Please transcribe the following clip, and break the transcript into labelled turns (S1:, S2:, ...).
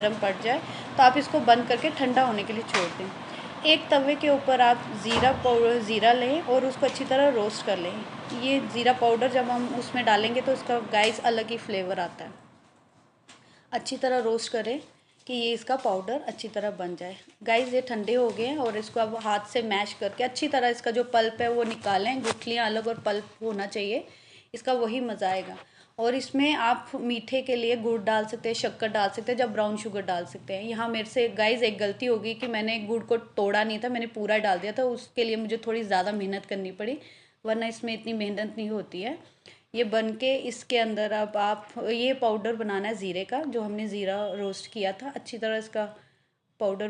S1: गर्म पड़ जाए तो आप इसको बंद करके ठंडा होने के लिए छोड़ दें। एक तवे के ऊपर आप ज़ीरा लें और उसको अच्छी तरह रोस्ट कर लें। ये ज़ीरा पाउडर जब हम उसमें डालेंगे तो इसका गाइस अलग ही फ्लेवर आता है। अच्छी तरह रोस्ट करें कि ये इसका पाउडर अच्छी तरह बन जाए। गाइस ये ठंडे हो गए हैं और इसको अब हाथ से मैश करके अच्छी तरह इसका जो पल्प है वो निकालें। गुठलियाँ अलग और पल्प होना चाहिए, इसका वही मज़ा आएगा। और इसमें आप मीठे के लिए गुड़ डाल सकते हैं, शक्कर डाल सकते हैं, जब ब्राउन शुगर डाल सकते हैं। यहाँ मेरे से गाइस एक गलती हो गई कि मैंने गुड़ को तोड़ा नहीं था, मैंने पूरा डाल दिया था। उसके लिए मुझे थोड़ी ज़्यादा मेहनत करनी पड़ी, वरना इसमें इतनी मेहनत नहीं होती है। ये बन के इसके अंदर अब आप ये पाउडर बनाना है ज़ीरे का, जो हमने ज़ीरा रोस्ट किया था। अच्छी तरह इसका पाउडर